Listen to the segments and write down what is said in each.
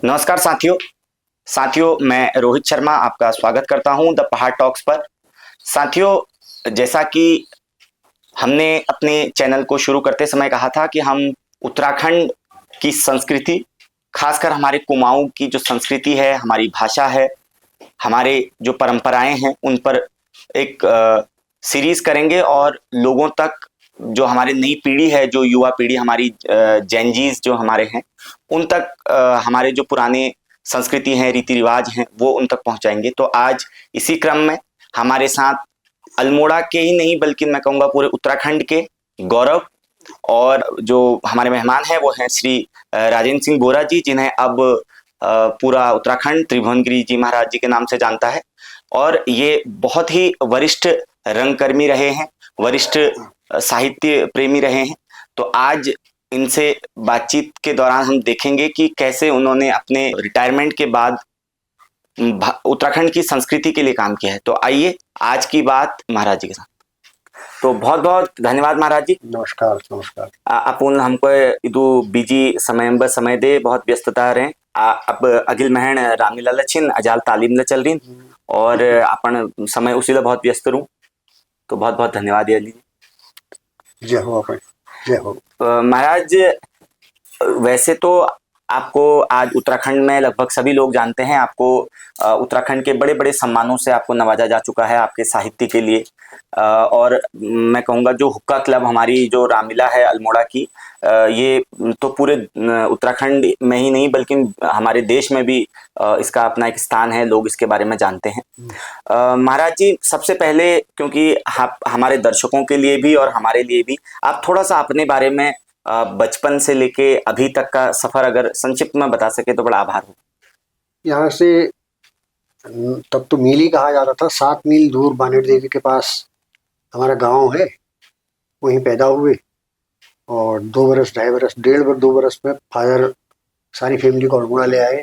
नमस्कार साथियों। मैं रोहित शर्मा आपका स्वागत करता हूं द पहाड़ टॉक्स पर। साथियों, जैसा कि हमने अपने चैनल को शुरू करते समय कहा था कि हम उत्तराखंड की संस्कृति, खासकर हमारे कुमाऊं की जो संस्कृति है, हमारी भाषा है, हमारे जो परंपराएं हैं, उन पर एक सीरीज करेंगे और लोगों तक, जो हमारी नई पीढ़ी है, जो युवा पीढ़ी हमारी जेनजीज जो हमारे हैं, उन तक हमारे जो पुराने संस्कृति हैं, रीति रिवाज हैं, वो उन तक पहुंचाएंगे। तो आज इसी क्रम में हमारे साथ अल्मोड़ा के ही नहीं बल्कि मैं कहूँगा पूरे उत्तराखंड के गौरव, और जो हमारे मेहमान हैं वो हैं श्री राजेंद्र सिंह बोरा जी, जिन्हें अब पूरा उत्तराखंड त्रिभुवनगिरी जी महाराज जी के नाम से जानता है। और ये बहुत ही वरिष्ठ रंगकर्मी रहे हैं, वरिष्ठ साहित्य प्रेमी रहे हैं। तो आज इनसे बातचीत के दौरान हम देखेंगे कि कैसे उन्होंने अपने रिटायरमेंट के बाद उत्तराखंड की संस्कृति के लिए काम किया है। तो आइए आज की बात महाराज जी के साथ। तो बहुत बहुत धन्यवाद महाराज जी। नमस्कार नमस्कार। अपन हमको इदु बिजी समय दे, बहुत व्यस्तता रहे। अब अगिल महण रामलीला छिन अजाल तालीम ल चल रही, और अपन समय उसी ला बहुत व्यस्त रहूं। तो बहुत बहुत धन्यवाद याली। जय हो अपन, जय हो महाराज। वैसे तो आपको आज उत्तराखंड में लगभग सभी लोग जानते हैं। आपको उत्तराखंड के बड़े बड़े सम्मानों से आपको नवाजा जा चुका है आपके साहित्य के लिए। और मैं कहूँगा जो हुक्का क्लब हमारी जो रामलीला है अल्मोड़ा की, ये तो पूरे उत्तराखंड में ही नहीं बल्कि हमारे देश में भी इसका अपना एक स्थान है, लोग इसके बारे में जानते हैं। महाराज जी, सबसे पहले क्योंकि हमारे दर्शकों के लिए भी और हमारे लिए भी आप थोड़ा सा अपने बारे में बचपन से लेके अभी तक का सफर अगर संक्षिप्त में बता सके तो बड़ा आभार हो। यहाँ से तब तो मील ही कहा जाता था, 7 मील दूर बानेर देवी के पास हमारा गांव है, वहीं पैदा हुए। और 2 बरस, 2.5 बरस, 2 बरस में फादर सारी फैमिली को अल्मोड़ा ले आए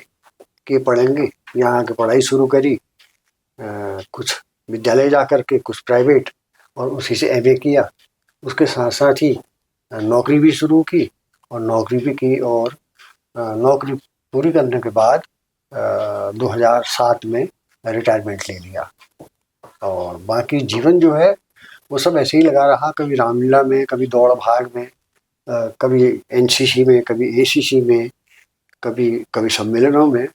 कि पढ़ेंगे। यहाँ आके पढ़ाई शुरू करी, कुछ विद्यालय जा कर के, कुछ प्राइवेट, और उसी से एमए किया। उसके साथ साथ ही नौकरी भी शुरू की, और नौकरी भी की। और नौकरी पूरी करने के बाद 2007 में रिटायरमेंट ले लिया। और बाकी जीवन जो है वो सब ऐसे ही लगा रहा, कभी रामलीला में, कभी दौड़ भाग में, कभी एनसीसी में, कभी एसीसी में, कभी सम्मेलनों में।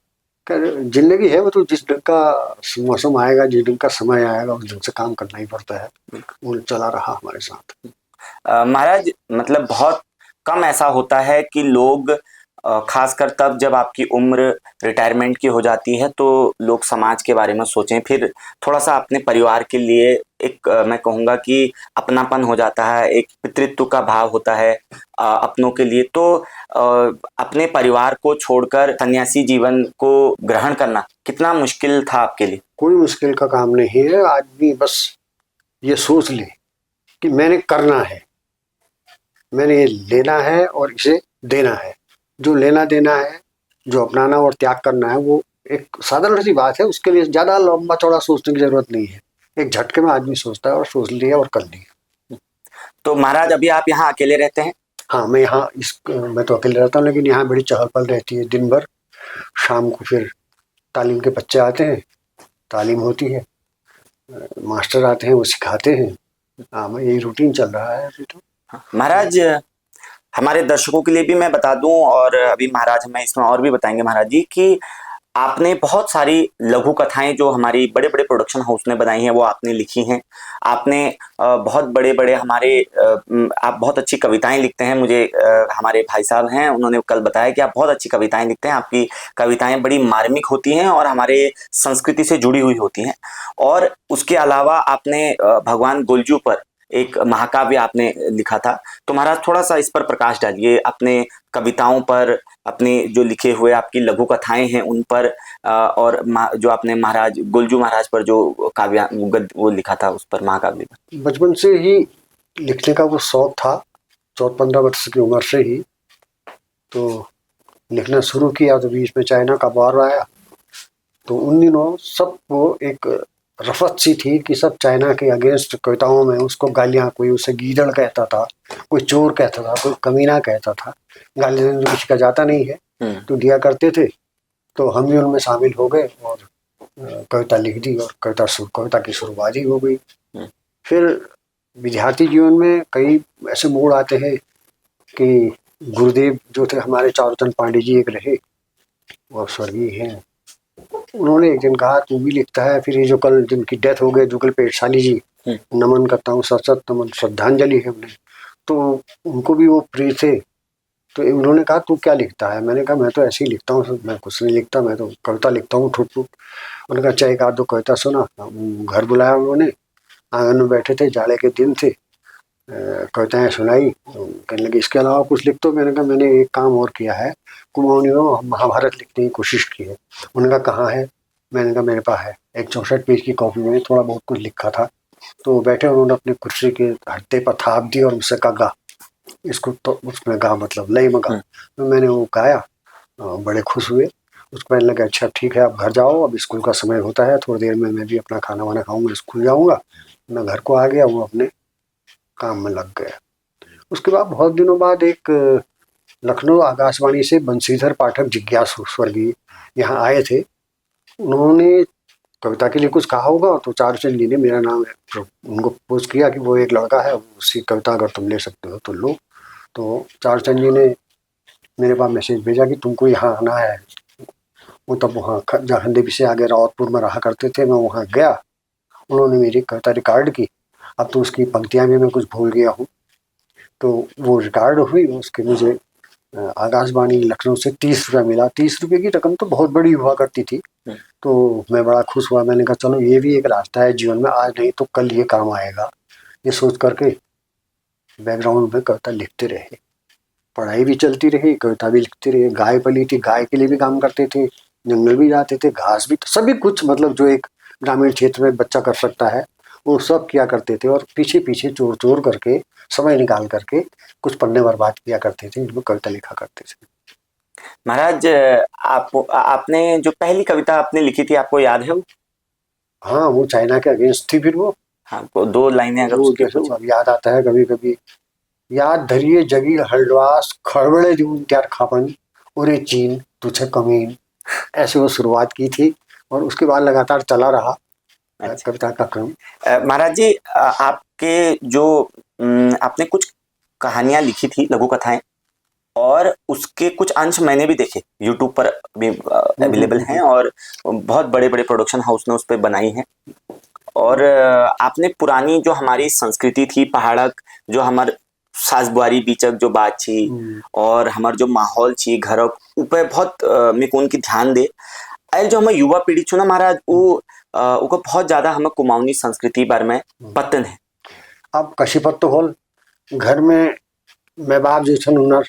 जिंदगी है वो तो जिस ढंग का मौसम आएगा, जिस ढंग का समय आएगा, उस ढंग से काम करना ही पड़ता है। वो चला रहा हमारे साथ। महाराज, मतलब बहुत कम ऐसा होता है कि लोग, खासकर तब जब आपकी उम्र रिटायरमेंट की हो जाती है, तो लोग समाज के बारे में सोचें, फिर थोड़ा सा अपने परिवार के लिए एक मैं कहूँगा कि अपनापन हो जाता है, एक पितृत्व का भाव होता है अपनों के लिए। तो अपने परिवार को छोड़कर सन्यासी जीवन को ग्रहण करना कितना मुश्किल था आपके लिए? कोई मुश्किल का काम नहीं है। आदमी बस ये सोच ले कि मैंने करना है, मैंने ये लेना है और इसे देना है। जो लेना देना है, जो अपनाना और त्याग करना है, वो एक साधारण सी बात है। उसके लिए ज़्यादा लंबा चौड़ा सोचने की जरूरत नहीं है। एक झटके में आदमी सोचता है और सोच लिया और कर लिया। तो महाराज, अभी आप यहाँ अकेले रहते हैं? हाँ, मैं तो अकेले रहता हूँ, लेकिन यहाँ बड़ी चहल पहल रहती है दिन भर। शाम को फिर तालीम के बच्चे आते हैं, तालीम होती है, मास्टर आते हैं, वो सिखाते हैं। हाँ, मैं यही रूटीन चल रहा है अभी तो। महाराज, हमारे दर्शकों के लिए भी मैं बता दूं, और अभी महाराज हमें इसमें और भी बताएंगे महाराज जी, कि आपने बहुत सारी लघु कथाएं जो हमारी बड़े बड़े प्रोडक्शन हाउस ने बनाई हैं वो आपने लिखी हैं। आपने बहुत बड़े बड़े आप बहुत अच्छी कविताएं लिखते हैं। मुझे हमारे भाई साहब हैं, उन्होंने कल बताया कि आप बहुत अच्छी कविताएं लिखते हैं। आपकी कविताएं बड़ी मार्मिक होती हैं और हमारे संस्कृति से जुड़ी हुई होती हैं। और उसके अलावा आपने भगवान गुलजू पर एक महाकाव्य आपने लिखा था। तो महाराज, थोड़ा सा इस पर प्रकाश डालिए, अपने कविताओं पर, अपने जो लिखे हुए आपकी लघु कथाएं हैं उन पर, और जो आपने महाराज गुलजू महाराज पर जो काव्य वो लिखा था उस पर, महाकाव्य पर। बचपन से ही लिखने का वो शौक था, 14-15 वर्ष की उम्र से ही तो लिखना शुरू किया। तो बीच में चाइना का वॉर आया, तो उन दिनों सबको एक रफत सी थी कि सब चाइना के अगेंस्ट कविताओं में उसको गालियाँ, कोई उसे गीदड़ कहता था, कोई चोर कहता था, कोई कमीना कहता था। गाली देने तो किसी का जाता नहीं है, तो दिया करते थे। तो हम भी उनमें शामिल हो गए और कविता लिख दी और कविता की शुरुआत ही हो गई। फिर विद्यार्थी जीवन में कई ऐसे मोड़ आते हैं कि गुरुदेव जो थे हमारे चारुचंद पांडे जी एक रहे, वो स्वर्गीय हैं। उन्होंने एक दिन कहा तू भी लिखता है। फिर ये जो कल जिनकी डेथ हो गई जुगल पेटशाली जी, नमन करता हूँ, सत नमन, श्रद्धांजलि है उन्हें। तो उनको भी वो प्रिय थे। तो उन्होंने कहा तू क्या लिखता है? मैंने कहा मैं तो ऐसे ही लिखता हूँ, मैं कुछ नहीं लिखता, मैं तो कविता लिखता हूँ ठुट ठुट। उन्होंने कहा अच्छा एक आध दो कविता सुना। घर बुलाया उन्होंने, आंगन में बैठे थे, जाड़े के दिन थे, कविताएं सुनाई। कहने लगे इसके अलावा कुछ लिख दो। मैंने कहा मैंने एक काम और किया है, कुमाऊनी में महाभारत लिखने की कोशिश की है। उन्होंने कहा कहाँ है? मैंने कहा मेरे पास है, एक 64 पेज की कॉपी में थोड़ा बहुत कुछ लिखा था। तो बैठे उन्होंने अपने कुर्सी के हट्टे पर थाप दी और मुझसे कहा गा इसको। तो उसमें गा मतलब लय में गा। तो मैंने वो गाया, बड़े खुश हुए। उसको कहने लगे अच्छा ठीक है आप घर जाओ, अब स्कूल का समय होता है, थोड़ी देर में मैं भी अपना खाना वाना खाऊंगा, स्कूल जाऊंगा। मैं घर को आ गया, वो अपने काम में लग गया। उसके बाद बहुत दिनों बाद एक लखनऊ आकाशवाणी से बंशीधर पाठक जिज्ञासु स्वर्गीय यहाँ आए थे। उन्होंने कविता के लिए कुछ कहा होगा, तो चारुचंद जी ने मेरा नाम है तो उनको पोस्ट किया कि वो एक लड़का है, उसकी कविता अगर तुम ले सकते हो तो लो। तो चारुचंद जी ने मेरे पास मैसेज भेजा कि तुमको यहाँ आना है। वो तब वहाँ जहाँ देवी से आगे रावतपुर में रहा करते थे, मैं वहाँ गया। उन्होंने मेरी कविता रिकॉर्ड की। अब तो उसकी पंक्तियाँ भी मैं कुछ भूल गया हूँ। तो वो रिकॉर्ड हुई, उसके मुझे आकाशवाणी लखनऊ से 30 रुपया मिला। 30 रुपये की रकम तो बहुत बड़ी हुआ करती थी। तो मैं बड़ा खुश हुआ। मैंने कहा चलो ये भी एक रास्ता है जीवन में, आज नहीं तो कल ये काम आएगा। ये सोच करके बैकग्राउंड में कविता लिखते रहे, पढ़ाई भी चलती रही, कविता भी लिखते रहे। गाय पली थी, गाय के लिए भी काम करते थे, जंगल भी जाते थे, घास भी, सभी कुछ मतलब जो एक ग्रामीण क्षेत्र में बच्चा कर सकता है वो सब किया करते थे। और पीछे पीछे चोर चोर करके समय निकाल करके कुछ पन्ने बर्बाद किया करते थे, इनको कविता लिखा करते थे। महाराज आपने जो पहली कविता आपने लिखी थी आपको याद है वो? हाँ वो चाइना के अगेंस्ट थी। फिर वो हाँ वो 2 लाइनें अगर वो उसकी जैसे कुछ। अब याद आता है कभी कभी। याद धरिए जगी हल्द्वास, खड़बड़े दूं त्यार खापन, उरे चीन तुझे कमीन। ऐसे वो शुरुआत की थी और उसके बाद लगातार चला रहा कविता का क्रम। महाराज जी आपके जो आपने कुछ कहानियां लिखी थी, लघु कथाएं, और उसके कुछ अंश मैंने भी देखे, यूट्यूब पर भी अवेलेबल हैं और बहुत बड़े बड़े प्रोडक्शन हाउस ने उस पर बनाई हैं। और आपने पुरानी जो हमारी संस्कृति थी पहाड़क, जो हमारे सास बुआरी बीचक जो बात थी और हमार जो माहौल थी घर ऊपर बहुत मेरे को उनकी ध्यान दे। आयल जो हमारे युवा पीढ़ी छो ना महाराज वो बहुत ज्यादा हमें कुमाऊनी संस्कृति बारे में पतन है। अब कशीपत तो होल घर में मैं बाप जो छन हुनर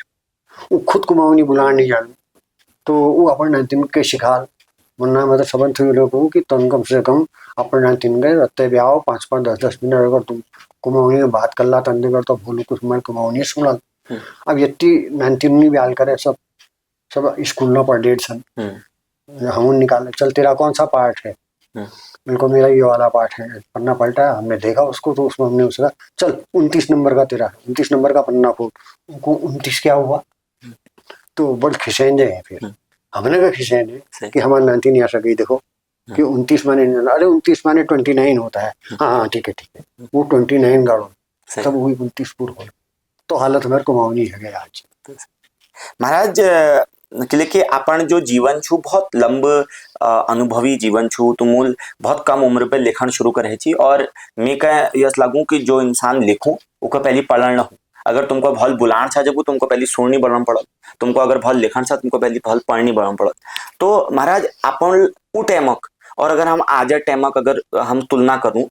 वो खुद कुमाऊनी बुलान नहीं जान, तो वो अपन नातिन के शिखाल मुन्ना मतलब सबन थे लोगों की तन कम से कम अपने नातिन गए रत्ते ब्याह 5-5 10-10 मिनट अगर तुम कुमाऊनी में बात कर ला तंदे कर तो भूलू कुछ मैं कुमाऊनी सुना। अब यत्ती नातिन ब्याल करे सब सब स्कूल ना पढ़ डेढ़ सन हम निकाले चल तेरा कौन सा पार्ट है? बिल्कुल मेरा ये वाला पार्ट है। पन्ना पलटा, हमने देखा उसको, तो उसमें हमने उसका चल 29 नंबर का तेरा 29 नंबर का पन्ना खोल। उनको 29 क्या हुआ? तो बड़ खिसेंगे हैं। फिर हमने का खिसेंगे कि हमारे नाती नहीं आ सकी, देखो कि 29 माने, अरे 29 माने 29 होता है। हाँ हाँ ठीक है वो 29 गाड़ो तब वही 29 पूर हो। तो हालत हमारे कुमाऊनी है आज। महाराज लेकिन अपन जो जीवन छू बहुत लंब अनुभवी जीवन छू, तुमुल बहुत कम उम्र पे लेखन शुरू करे छी और मैं कह यस लागू कि जो इंसान लिखूं उका पहले पढ़ना हो। अगर तुमको बहुत बुलान छा जब तुमको पहले सुननी बढ़ना पड़त, तुमको अगर बहुत लेखन छा तुमको पहले बहुत पढ़नी बढ़ना पड़त। तो महाराज अपन उ टाइमक और अगर हम आज टाइमक अगर हम तुलना करूं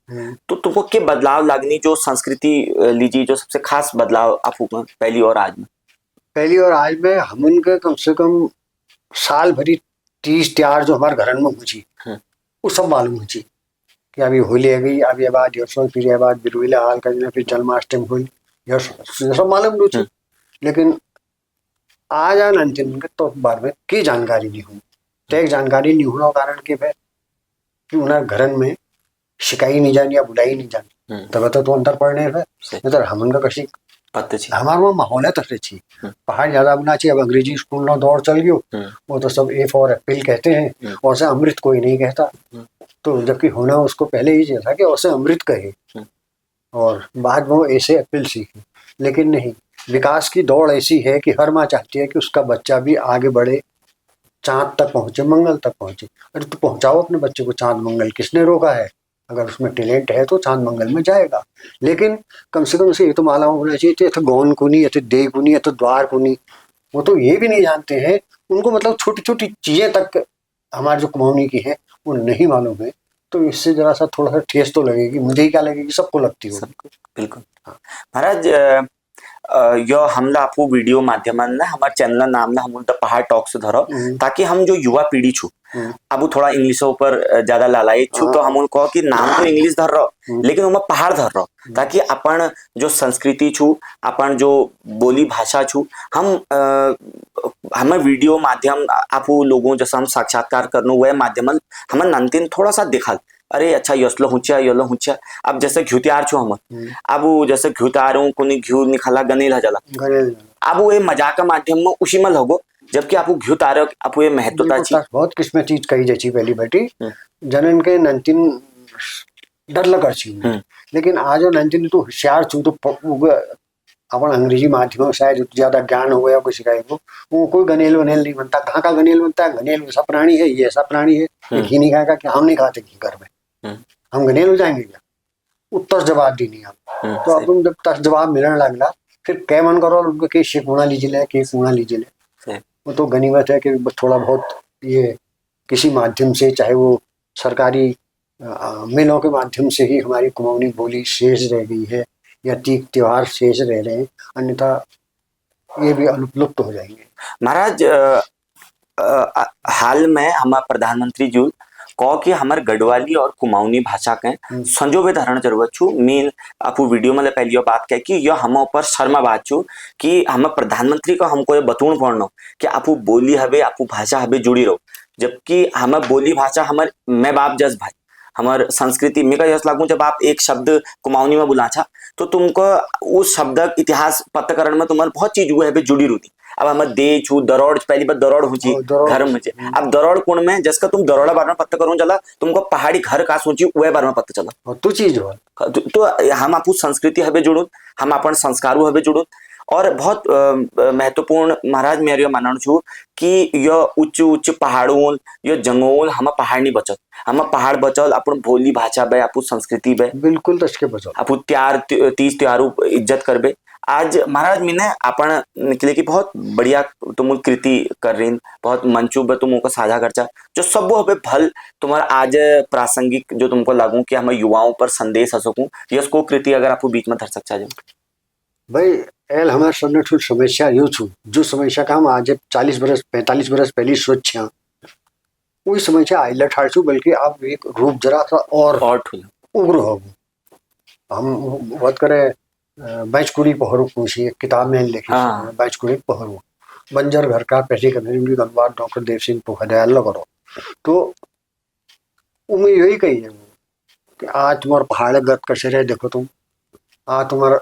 तो तुमको क्या बदलाव लागनी, जो संस्कृति लीजिए जो सबसे खास बदलाव आपको पहली और आज में? पहली और आज में हम उनके कम से कम साल भरी 30 त्योहार जो हमारे घर में हुई वो सब मालूम हुई कि अभी होली आ गई, अभी बाद यशोल, फिर बाद बिरविला हाल करना, फिर जन्माष्टमी हुई, सब मालूम रुचि। लेकिन आज अंतिम तो बार में की जानकारी नहीं हुई। तो एक जानकारी नहीं होना कारण के भाई कि उन्हें घर में शिकाई नहीं जानी या बुलाई नहीं जानी, तब तो अंतर पड़ने है। हम उनका कशी पत्ते छी हमारे वहाँ माहौल है तरह छी पहाड़ ज्यादा बना चाहिए। अब अंग्रेजी स्कूल ना दौड़ चल गयो, वो तो सब ए फॉर एप्पल कहते हैं, और से अमृत कोई नहीं कहता। तो जबकि होना उसको पहले ही चाहिए था कि उसे अमृत कहे, और बाद में वो ऐसे एप्पल सीखे। लेकिन नहीं, विकास की दौड़ ऐसी है कि हर माँ चाहती है कि उसका बच्चा भी आगे बढ़े, चांद तक पहुंचे, मंगल तक पहुंचे। अरे तो पहुंचाओ अपने बच्चे को चांद मंगल, किसने रोका है? अगर उसमें टैलेंट है तो चांद मंगल में जाएगा। लेकिन कम से कम उसे ये तो मालूम होना चाहिए कि यथ गौन कुनी, यथ दे कुनी, यथ द्वार कुनी। वो तो ये भी नहीं जानते हैं, उनको मतलब छोटी छोटी चीजें तक हमारे जो कुमाऊनी की है वो नहीं मालूम है। तो इससे जरा सा थोड़ा सा ठेस तो लगेगी, मुझे ही क्या लगेगी, सबको लगती होगी। सबको बिल्कुल। महाराज यो हमला आपको वीडियो माध्यमन ना हमारे चैनल नाम ना हम द पहाड़ टॉक्स धरो, ताकि हम जो युवा पीढ़ी छू अब थोड़ा इंग्लिशों ऊपर ज्यादा लालायित छू, तो हम उनको कि नाम तो इंग्लिश धर रहो लेकिन उनमें पहाड़ धर रहो, ताकि अपन जो संस्कृति छू, अपन जो बोली भाषा छू, हम हमें वीडियो माध्यम आपू लोगों जैसा हम साक्षात्कार करनो वह माध्यम हमें नंतिन थोड़ा सा दिखाल। अरे अच्छा यसलो हुचा योलो हुचा। अब जैसे घ्यू तैयार छो हम, अब वो जैसे घ्यू तैयार हूँ कोनी घ्यू निकाला गनेल हजला, अब वो ये मजाक का माध्यम में उसी में लगो, जबकि आपको घ्यू तारे आपको ये महत्वता चाहिए। बहुत किस्में चीज कही जाची पहली बेटी जनन के नंतिन डर लगा छी, लेकिन आज नंतिन तो होशियार छू, तो अपन अंग्रेजी माध्यम शायद ज्यादा ज्ञान हो गया कुछ सिखाए को, वो कोई गनेल वनेल नहीं बनता। कहाँ का गनेल बनता है? गनेल ऐसा प्राणी है, ये ऐसा प्राणी है, घी नहीं खाएगा कि हम नहीं खाते घी घर में, हम गनेल हो जाएंगे क्या? उत्तर जवाब दी नहीं हम। तो अब तुम जब तक जवाब मिलने लगला, फिर क्या मन करो उनको कि शिकूणा लीजिए ले, कि कूणा लीजिए ले। वो तो गनीमत है कि थोड़ा बहुत ये किसी माध्यम से, चाहे वो सरकारी मेलों के माध्यम से ही हमारी कुमाऊनी बोली शेष रह गई है, या तीज त्योहार शेष रह रहे हैं, अन्यथा ये भी अनुपलुप्त हो जाएंगे। महाराज हाल में हमारे प्रधानमंत्री जी कहो कि हमारे गढ़वाली और कुमाऊनी भाषा के संजोगे धारण जरूरत छू। मीन आपको वीडियो में पहली बात कह कि यह हम ऊपर शर्मा बात छू कि हम प्रधानमंत्री को हमको ये बतून पड़ना कि आपू बोली हवे आपू भाषा हवे जुड़ी रहो, जबकि हमें बोली भाषा हमारे मैं बाप जस भाई हमार संस्कृति में का यस लागू। जब आप एक शब्द कुमाऊनी में बुलाचा तो तुमको उस शब्द इतिहास पता करने में तुम्हारे बहुत चीज हुए है जुड़ी रहती। अब हम दे छू दरोड़ पहली बार दरोड़ हुची घर में, अब दरोड़ कुण में जिसका तुम दरोड़ा बारे में पता करूँ चला, तुमको पहाड़ी घर का सोची वह बारे में पता चला तो चीज हो। तो हम आपू संस्कृति हवे जुड़ू, हम अपन संस्कारों हवे जुड़ू। और बहुत महत्वपूर्ण महाराज मेरे मानना छू कि यह उच्च उच्च पहाड़ों यो जंगल हम पहाड़ नहीं बचत, हम पहाड़ बचल अपन बोली भाषा बे आपू संस्कृति बे बिल्कुल तस्के बचल आपू त्यार तीज त्योहारों इज्जत करबे। आज महाराज मैंने अपन निकले की बहुत बढ़िया तुम कृति कर रही, बहुत मंचू पे तुम साझा करचा जो सब हमें भल तुम्हारा आज प्रासंगिक जो तुमको लागू कि हम युवाओं पर संदेश हो सकूं, यसको कृति अगर आपको बीच में धर सकता है भाई। एल हमारे सामने ठूल समस्या यू छू, जो समस्या का हम आज 40 बरस 45 बरस पहले सोचा वही समस्या आइला ठाड़ छू, बल्कि अब एक रूप जरा सा और उग्र हो। हम बात करें बैचकुड़ी पहरू पूछी एक किताब में लिखी बैचकुड़ी पहरू बंजर घर का पहले कभी गंगवार डॉक्टर देव सिंह पोखरियाल करो। तो उम्मीद यही कही है कि आज तुम्हारे पहाड़ गत कसे रहे, देखो तुम आज तुम्हारा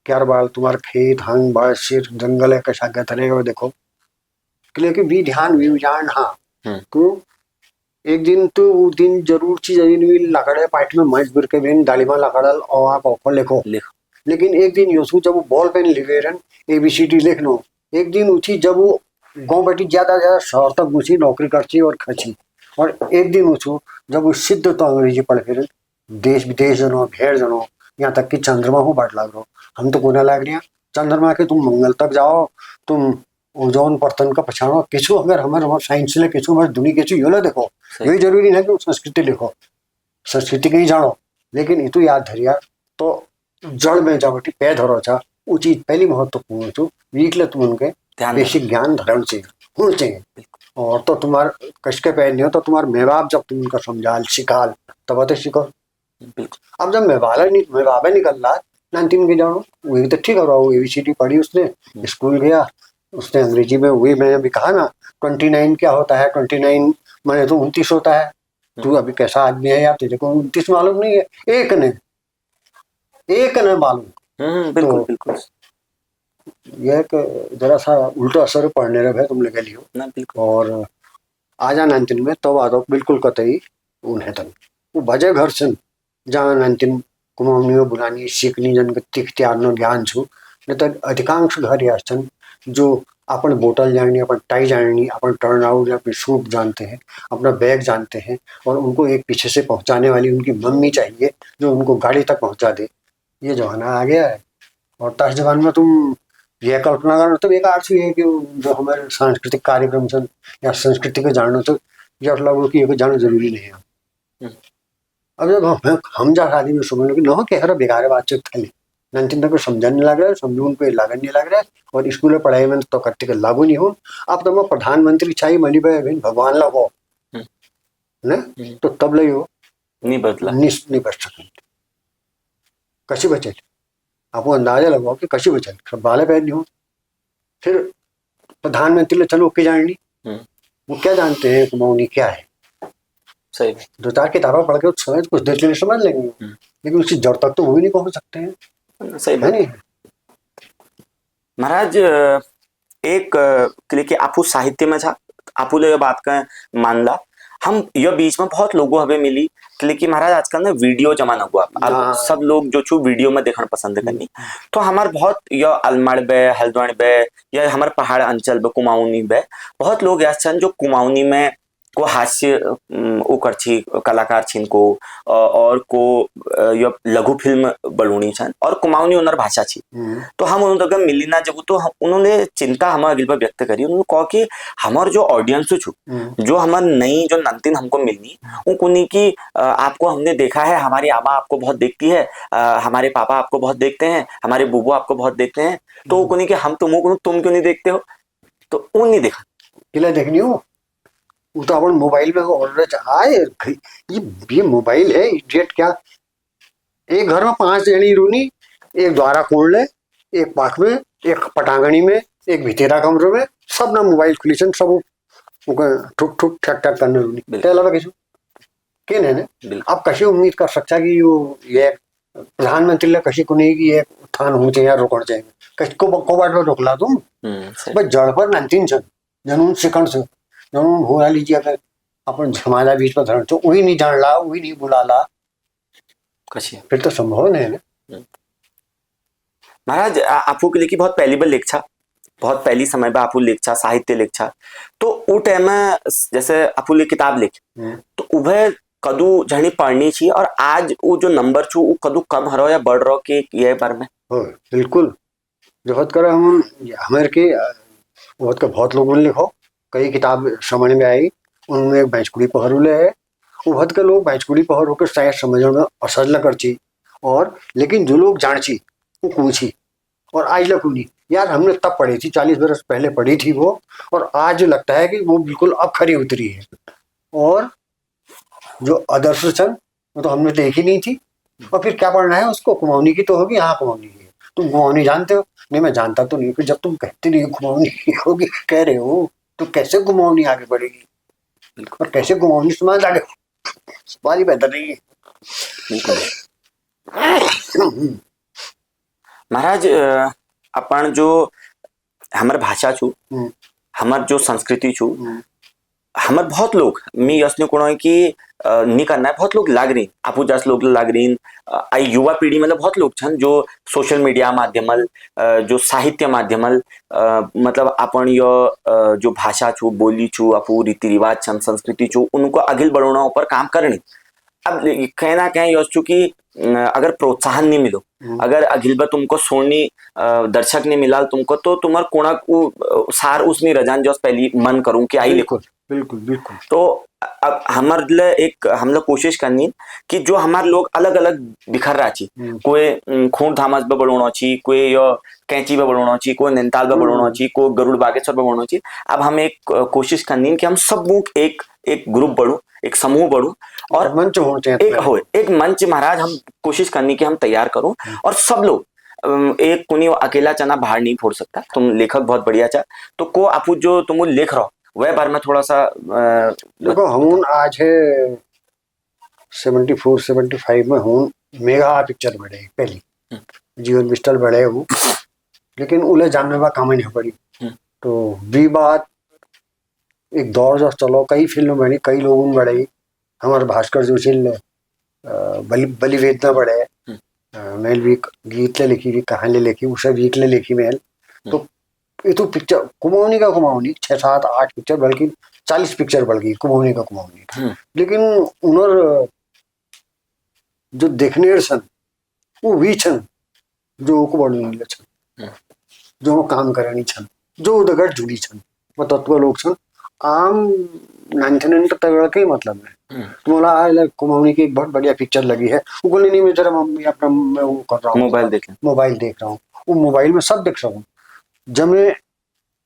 क्या बाल तुम्हारे खेत हंग बाल सिर जंगल है कशा गत रहेगा देखो। लेकिन भी ध्यान भी जान हाँ तो एक दिन तो वो दिन जरूर चीज लकड़े पाइट में मज बुर के दिन दालिमा लकड़ल और आप लिखो। लेकिन एक दिन यूसु जब वो बॉल पेन लिवेरन ABCD लिख लो, एक दिन उठी जब वो गाँव बेटी ज्यादा ज्यादा शहर तक घुसी नौकरी करची और खची, और एक दिन उठू जब वो सिद्ध तो अंग्रेजी पढ़ फिर देश विदेश जनो भेड़ जनो, यहाँ तक कि चंद्रमा हो बाट लाग रहो। हम तो कोना लाग रहा चंद्रमा के तुम मंगल तक जाओ, तुम ओजोन परतन का पछाड़ो किचु, अगर हमारे साइंस ले किचु हमारे दुनिया किचु यो देखो। यही जरूरी नहीं कि संस्कृति लिखो, संस्कृति कहीं जानो, लेकिन ये तो याद धरिया तो जड़ में जावटी पैद हो रहा वो चीज पहली महत्वपूर्ण छू वीकले तुम उनके बेसिक ज्ञान धरण चाहिए होना चाहिए। और तो तुम्हारे कश के पैर नहीं हो तो तुम्हारे माँ बाप जब तुम उनका समझाल सिखाल तब तो सीखो। अब जब मैं बाबा निकल रहा 19 के जानो वही तो ठीक हो रहा, वो ABCD पढ़ी उसने, स्कूल गया उसने अंग्रेजी में वही मैंने भी कहा ना 29 क्या होता है, 29 मैंने तो 29 होता है। तू अभी कैसा आदमी है यार, तुझे को 29 मालूम नहीं है, एक ने मालूम। बिल्कुल बिल्कुल यह एक जरा सा उल्टा असर पड़ने रहा है तुम लगे लियो ना बिल्कुल और आजा नानतिन में तब आदो बिल्कुल कतई उन्हें तन वो बजे घर से जहाँ नानतिन कुमाऊनियों बुलानी सीखनी जन तिख त्यार नो ज्ञान छु नहीं तो अधिकांश घर या छन जो अपन बोतल जाननी अपन टाई जाननी अपन टर्न आउट या अपनी सूट जानते हैं अपना बैग जानते हैं और उनको एक पीछे से पहुंचाने वाली उनकी मम्मी चाहिए जो उनको गाड़ी तक पहुंचा दे। ये जमाना आ गया है और तस जमाने में तुम यह कल्पना करो तो एक अर्थ है कि जो हमारे सांस्कृतिक कार्यक्रम से या संस्कृति को जानना तो यह लगो कि ये जानना जरूरी नहीं है। अब जब हम जा शादी में समझ लो कि न के हर बेकार बातचीत खाली नंतिन तक समझने लग रहा है समझू उनको लागन नहीं लग रहा है और स्कूल में पढ़ाई में तो करते के लागू नहीं हो। अब तो मैं प्रधानमंत्री चाहिए मनी भाई भगवान लगो न तो तब लई हो नहीं बदला नहीं बच सकें कशी बचे आपको अंदाजा लगाओ कि कशी बचल सब बाले पैद नहीं हो। फिर प्रधानमंत्री ले चलो के जाननी वो क्या जानते हैं कुमाऊनी क्या है सही दो चार किताबें पढ़ के समझ कुछ देर के लिए समझ लेंगे लेकिन उसकी जड़ तक तो वो भी नहीं पहुंच सकते हैं सही है नहीं। महाराज एक लेकिन आपू साहित्य में था आपू ये बात का मानला हम यह बीच में बहुत लोगों हमें मिली लेकिन महाराज आजकल ना वीडियो जमाना हुआ अब सब लोग जो छू वीडियो में देखना पसंद करनी तो हमार बहुत यह अलमड़ बे हल्द्वानी बे या हमारे पहाड़ अंचल बे कुमाऊनी बे बहुत लोग ऐसे जो कुमाऊनी में को हास्य वो कर छी कलाकार छिन को और को यह लघु फिल्म बलूनी छन और कुमाऊनी उनर भाषा छी तो हम उन तक मिली ना जब तो उन्होंने चिंता हमारे दिल पर व्यक्त करी उन्होंने कहा कि हमार जो ऑडियंस छु जो हमार नई जो नंतिन हमको मिलनी वो कुनी की आपको हमने देखा है हमारी आमा आपको बहुत देखती है हमारे पापा आपको बहुत देखते हैं हमारे बुबू आपको बहुत देखते हैं तो वो कुनी की हम तुम क्यों नहीं देखते हो तो उन नहीं देखा किला देखनी हो वो तो अपन मोबाइल में ऑर्डर आए ये मोबाइल है इडियट क्या एक घर में 5 जनी रूनी एक द्वारा कोड़ ले एक पाख में एक पटांगनी में एक भितेरा कमरे में सब ना मोबाइल खुली सन सब ठुक ठुक ठक ठक करने रूनी ते अलावा किसी के ने आप कशी उम्मीद कर सकता कि ये प्रधानमंत्री ला कशी को नहीं कि ये उत्थान हो चाहिए या रोकना चाहिए कशी को बाट में रोकला तुम बस जड़ पर नंतीन छन जनून सिकंड से जनून भूला लीजिए अगर अपन समाजा बीच में धरण तो वही नहीं जान ला वही नहीं बुला ला कशी फिर तो संभव नहीं है ना। महाराज आपको के लिए की बहुत पहली बार लेक्चा बहुत पहली समय में आपू लेक्चा साहित्य लेक्चा तो वो टाइम में जैसे आपू ले किताब लिख तो उभय कदू झणी पढ़नी चाहिए और आज वो जो नंबर छू वो कदू कम हरो या बढ़ रहो के ये बार में बिल्कुल जो कर हम हमारे के बहुत लोगों ने लिखो कई किताब समझ में आई उनमें एक बैंचकुड़ी पहरू है वो के लोग बैंचकुड़ी पहर होकर शायद समझने में असहज कर ची और लेकिन जो लोग जान ची वो पूछी और आज लकुनी यार हमने तब पढ़ी थी 40 बरस पहले पढ़ी थी वो और आज लगता है कि वो बिल्कुल अब खरी उतरी है और जो आदर्श छन वो तो हमने देखी नहीं थी और फिर क्या पढ़ना है उसको कुमाऊनी की तो होगी हाँ कुमाऊनी की तुम कुमाऊनी जानते हो नहीं मैं जानता तो नहीं फिर जब तुम कहते नहीं कुमाऊनी होगी कह रहे हो तो कैसे कुमाऊनी आगे बढ़ेगी और कैसे कुमाऊनी समाज आगे सवाल ही बेहतर नहीं है। महाराज अपन जो हमार भाषा छू हमार जो संस्कृति छू हमार बहुत लोग मी यसने कोण है कि नहीं करना है बहुत लोग लाग रही आपू जस लोग लाग रही आई युवा पीढ़ी मतलब बहुत लोग छन जो सोशल मीडिया माध्यमल जो साहित्य माध्यमल मतलब अपन यो जो भाषा छू बोली छू आपू रीति रिवाज छन संस्कृति छू उनको आगे बढ़ाना ऊपर काम करनी अब कहीं ना कहीं योचू कि अगर प्रोत्साहन नहीं मिलो अगर अगिलबा तुमको सोनी दर्शक नहीं मिला तुमको तो तुम्हार कोणा सार उसमें रजान जो पहली मन करूं कि आई लिखो बिल्कुल बिल्कुल तो अब हमारे एक हम लोग कोशिश करनी कि जो हमारे लोग अलग अलग बिखर रहा छी कोई खून धामस पे बढ़ोना छी कोई यो कैंची पे बढ़ोना छी कोई नैनीताल पे बढ़ोना छी कोई गरुड़ बागेश्वर पे बढ़ोना छी अब हम एक कोशिश करनी कि हम सब एक एक ग्रुप बढ़ू एक समूह बढ़ू और मंच हो एक मंच महाराज हम कोशिश करनी कि हम तैयार करूं और सब लोग एक कुनी अकेला चना बाहर नहीं फोड़ सकता तुम लेखक बहुत बढ़िया चा तो को आपू जो तुम लिख रहो वह बार में थोड़ा सा देखो हम आज है 74-75 में हूँ मेगा पिक्चर बड़े पहली जीवन बिस्टल बड़े हूँ लेकिन उले जानने का काम ही नहीं पड़ी। तो भी बात एक दौर जो चलो कई फिल्म बनी, कई लोगों ने बढ़ाई। हमारे भास्कर जोशी बलि वेदना बढ़े, मेल भी गीत ले लिखी, कहानी लिखी, उसे गीत ले लिखी मेल। तो ये तो पिक्चर कुमाऊनी का कुमाऊनी 6, 7, 8 पिक्चर, बल्कि 40 पिक्चर बढ़ गई कुमाऊनी का कुमाऊनी। लेकिन उन्होंने जो देखने सन वो भी छन जो को बढ़ने छन, जो काम करनी छन, जो उदगढ़ जुड़ी छन, वो तत्व लोग छन। आम 99 तक के मतलब है। तुम्हारा आज कुमाऊनी की एक बहुत बढ़िया पिक्चर लगी है, वो बोले नहीं मैं जरा मम्मी अपना मैं वो कर रहा हूँ, मोबाइल देख रहा हूँ। वो मोबाइल में सब देख रहा हूँ, जब मैं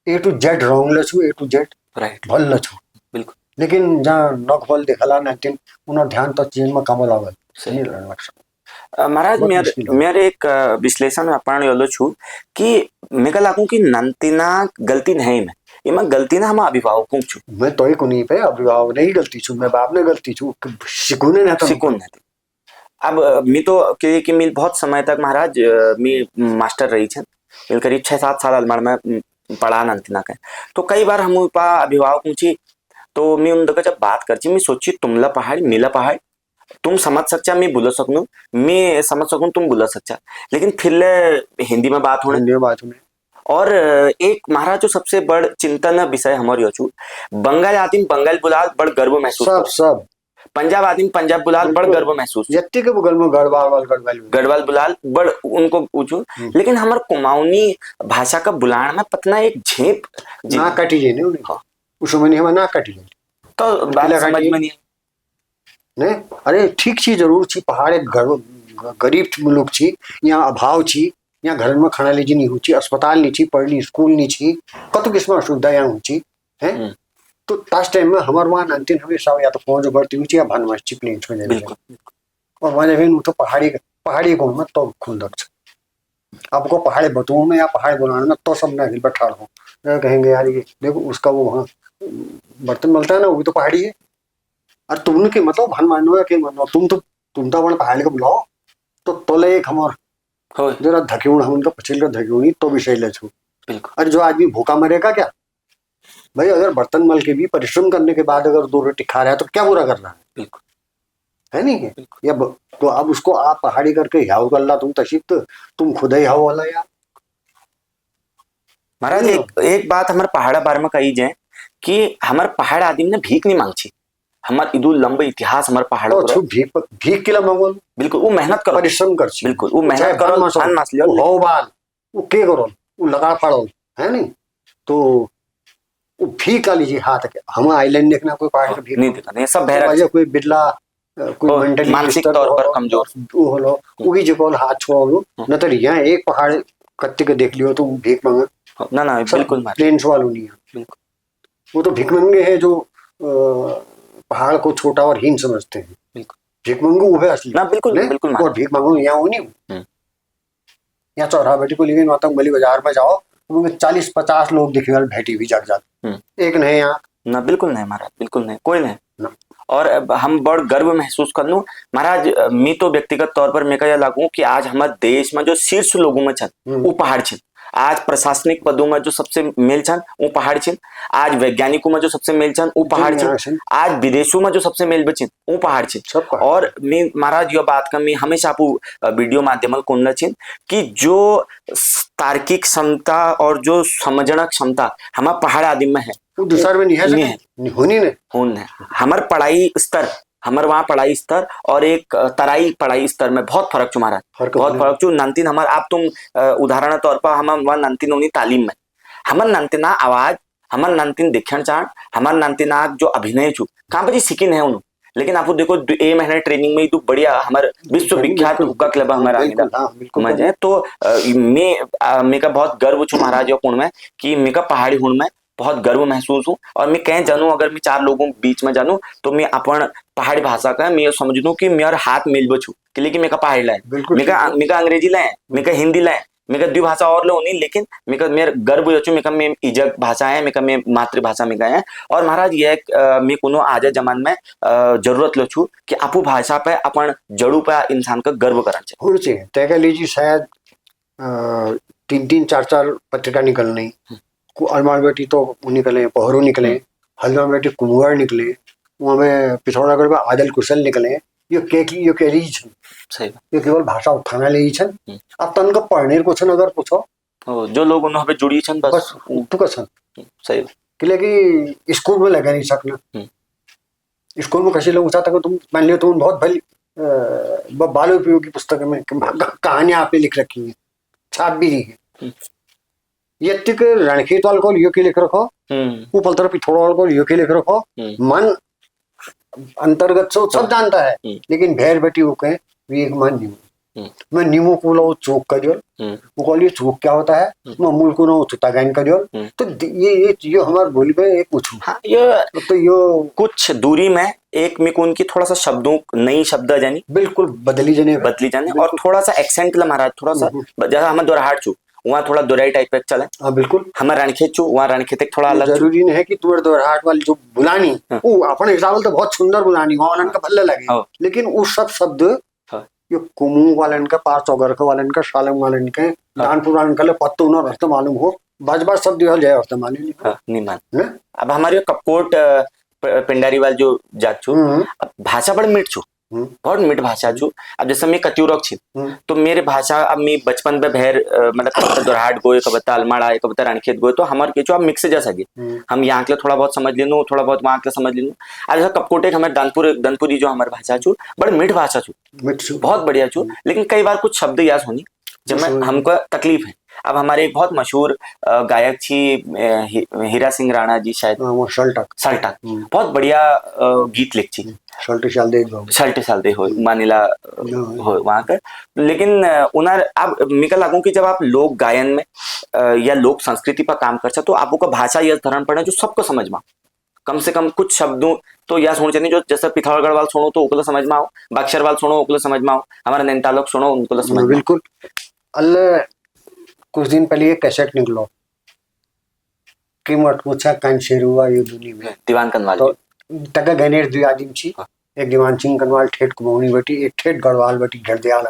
A to Z रॉन्ग लछू, A to Z राइट भल लछू बिल्कुल। लेकिन जहाँ नख भल देखला 19 उन्हें ध्यान तो चीज में कमल आवल सही लक्ष्य। महाराज मेरे एक विश्लेषण अपन योलो छु कि मेरे लागू कि नंतिना गलती नहीं में इमा गलती ना हम अभिभावकों छु। मैं तो ही कुनी पे अभिभावक नहीं गलती छु, मैं बाप ने गलती छु, सिकुने ना तो सिकुन नहीं। अब मी तो कि मी बहुत समय तक महाराज मी मास्टर रही छन, मिल करीब 6-7 साल अलमार में पढ़ा नंतिना के। तो कई बार हम पा अभिभावक पूछी तो मी उन जब बात करची मी सोची तुमला पहाड़ मिला पहाड़ तुम समझ सकचा मैं बोल सकूं, मैं समझ सकूं तुम बोल सकचा, लेकिन फिर हिंदी में बात होने और एक महाराज जो सबसे बड़ चिंतन विषय हमारे योचू बंगाल आदमी बंगाल बुलाल बड़ गर्व महसूस सब पंजाब आदमी पंजाब बुलाल बड़ गर्व महसूस जत्ती के बगल में गढ़वाल बुलाल बड़ उनको पूछू। लेकिन हमारे कुमाऊनी भाषा का बुलान में पतना एक झेप ना कटी जे नहीं उस समय हम ना कटी तो बात समझ में नहीं ने। अरे ठीक छी जरूर छी, पहाड़ गरीब मुलुक छी, यहाँ अभाव छी, यहाँ घर में खाना लीजी नहीं हुई, अस्पताल नहीं छी, पढ़ली स्कूल नहीं छी, कत किस्म असुविधा यहाँ हुई है। तो तास टाइम में हमारे वहाँ अंतिम हमेशा या तो फौज भर्ती हुई या भानवास छी प्लेन में जाने, और वहाँ जब तो पहाड़ी गाँव में तो खुंदक आपको पहाड़ी बतुओं में या पहाड़ बुलाने में तो सब मैं बैठा रहा कहेंगे यार ये देखो उसका वो वहाँ बर्तन मिलता है ना वो भी तो पहाड़ी है। और तुमने के मतलब भान मानो के मानो तुम तो अपन पहाड़ के बुलाओ तो तोले एक हमार जरा धकेउण हम तो पछिल का धकेउणी तो विषय ले छू। अरे जो आदमी भूखा मरेगा क्या भाई, अगर बर्तन मल के भी परिश्रम करने के बाद अगर 2 रोटी खा रहा है तो क्या बुरा कर रहा है, है नहीं है? या तो अब उसको आप पहाड़ी करके हाउ कर ला तुम तशीफ तुम खुद ही हाउ वाला यार। महाराज एक बात हमारे पहाड़ा बारे में कही जाए कि हमारे पहाड़ आदमी ने भीख नहीं मांगची, हमारे इदू लंबे इतिहास हमारे पहाड़ तो भीख के लिए मांगो बिल्कुल वो मेहनत करो परिश्रम कर बिल्कुल वो मेहनत करो खान मास लियो हो बाल वो के करो वो लगा फाड़ो है नहीं। तो वो भीख लीजिए हाथ के हम आइलैंड देखना कोई पहाड़ के भीख नहीं देखना सब बहरा कोई बिरला कोई मेंटली मानसिक तौर पर कमजोर वो होलो वही जो हाथ छोड़ो न तो यहाँ एक पहाड़ कत्ते के देख लियो तो भीख मांगे ना बिल्कुल प्लेन्स वालों नहीं है, वो तो भिख मंगे है जो पहाड़ को छोटा और हीन समझते हैं। भीख मंगू वो है असली ना बिल्कुल बिल्कुल और भीख मंगू यहाँ हो नहीं यहाँ चौराहा बैठी को लेकिन वहां तक बली बाजार में जाओ 40-50 लोग दिखे बैठी हुई जग जाते एक नहीं यहाँ ना बिल्कुल नहीं महाराज बिल्कुल नहीं कोई नहीं। और हम बड़ गर्व महसूस कर लूं महाराज मैं तो व्यक्तिगत तौर पर मैं कह लागू कि आज हमारे देश में जो शीर्ष लोगों में छन वो पहाड़ छन, आज प्रशासनिक पदों में जो सबसे मेल छन वो पहाड़ छन, आज वैज्ञानिकों में जो सबसे मेल छन वो पहाड़ छन, आज विदेशों में जो सबसे मेल बचिन वो पहाड़ छन। और मैं महाराज ये बात का मैं हमेशा आपको वीडियो माध्यम कोन छन कि जो तार्किक क्षमता और जो समझना क्षमता हमारे पहाड़ आदि में है दूसरा में नहीं है। हमारे पढ़ाई स्तर हमारे वहाँ पढ़ाई स्तर और एक तराई पढ़ाई स्तर में बहुत फर्क चु महाराज बहुत फर्क चु। नंतिन हमारे आप तुम उदाहरण तौर पर हम वहाँ नंतिन होनी तालीम में हमारे नंतिना आवाज हमारे नंतिन दिखण चाण हमारे नंतिना जो अभिनय चु कहाँ पर सीखी है उन्होंने, लेकिन आप देखो 1 महीने ट्रेनिंग में ही तो बढ़िया हमारे विश्व विख्यात हुक्का क्लब हमारा समझे। तो मेरा बहुत गर्व छू महाराज पूर्ण में कि मेरा पहाड़ी हुण में बहुत गर्व महसूस हूँ। और मैं कहीं जानू अगर मैं 4 लोगों के बीच में जानू तो मैं अपन पहाड़ी भाषा का मैं समझ दूं कि मेरा हाथ मिल बचू कि लेकिन मेरा पहाड़ी लाए मेरा अंग्रेजी लाए मेरा हिंदी लाए मेरा द्विभाषा और लो नहीं, लेकिन मेरा गर्व जो मेरा में इजक भाषा है मेरा में मातृभाषा में गए हैं। और महाराज ये मैं कोनो आज जमान में जरूरत लो छू कि आपू भाषा पे अपन जड़ू पे इंसान का गर्व करना चाहिए। तय कह लीजिए शायद तीन चार चार पत्रिका निकलनी, को अलमार बेटी तो वो निकले, पहरो निकले, हल्द्वार बेटी कुंवर निकले, वहाँ में पिथौरागढ़ में आदल कुशल निकले। यो के रही छन, सही ये केवल भाषा उत्थाना ले छन। अब तन का पढ़ने को छन अगर पूछो जो लोग उन्हों पे जुड़ी छन बस तो छन। सही कि स्कूल में लगा नहीं सकना, स्कूल में कैसे लोग चाहता कि तुम मान लियो तुम बहुत भली बाल उपयोगी पुस्तक में कहानियां आपने लिख रखी है, छाप भी दी है। ये तक रणखेत वाल को लियो के लिख रखो, ऊपर तरफ पिथौरा वाल को लियो के लिख रखो, मन अंतर्गत से सब जानता है, लेकिन भैर बेटी वो कहे वी एक मन नीमू, मैं नीमू को लो चोक कर दियो, वो कहलिए चोक क्या होता है, मैं मूल को नो चुता गाइन कर दियो। तो ये हमारे बोली में एक पूछूं। हाँ, ये तो यो कुछ दूरी में एक में उनकी थोड़ा सा शब्दों नई शब्द जानी बिल्कुल बदली जाने और थोड़ा सा एक्सेंट ला महाराज, थोड़ा सा जैसा हम दोराहाट चू वहाँ थोड़ा दोराई टाइप का चले। हाँ बिल्कुल। हमारे रणखेत चू वहाँ रणखेत थोड़ा अलग जरूरी नहीं है कि तुम्हारे दोराहाट वाली जो बुलानी वो अपने हिसाब से बहुत सुंदर बुलानी वहाँ वालन का भल्ला लगे, लेकिन वो सब शब्द ये कुमू वालन का, पार चौगर का वालन का, शालम वालन का, कानपुर वालन का पत्तो ना रहता मालूम हो, बाज शब्द जय रहता मालूम नहीं मान। अब हमारे कपकोट पिंडारी वाल जो जात छू, अब भाषा बड़ मिठ छू, बहुत मिठ भाषा छू। अब जैसे मैं कत्यूरक छी तो मेरे भाषा अब मैं बचपन में भैर मतलब कबता दोरहाट गोए, कबता अलमाड़ा, कबता रणखेत गोए, तो हमारे के अब मिक्स जा सके, हम यहाँ के थोड़ा बहुत समझ लेनू, थोड़ा बहुत वहाँ के समझ लेनू। आज जैसा कपकोटे हमारे दानपुरी जो हमारे भाषा छू बड़ मिठ भाषा छू, बहुत बढ़िया छू, लेकिन कई बार कुछ शब्द याद होनी जब हमको तकलीफ है। अब हमारे एक बहुत मशहूर गायक छी हीरा सिंह राणा जी, शायद सल्टक बहुत बढ़िया गीत लिखती, सल्टे साल दे हो मानिला हो वहाँ का। लेकिन उन्हें अब मिकल लागू कि जब आप लोक गायन में या लोक संस्कृति पर काम करते तो आपको भाषा यह धरण पड़े जो सबको समझ में, कम से कम कुछ शब्दों तो यह सुन चाहिए जो जैसे पिथौरागढ़ वाल सुनो तो उनको समझ में आओ, बक्सर वाल सुनो उनको समझ में आओ, हमारा नैनीताल सुनो उनको समझ में। बिल्कुल। अल्लाह कुछ दिन पहले एक कैसेट निकलो कि मत पूछा कान शेरुआ ये दुनिया में, दीवान कनवाल तो तक गनेर दुई आदिम छी, एक दीवान सिंह कनवाल ठेठ कुमाऊनी बेटी, एक ठेठ गढ़वाल बेटी घरदयाल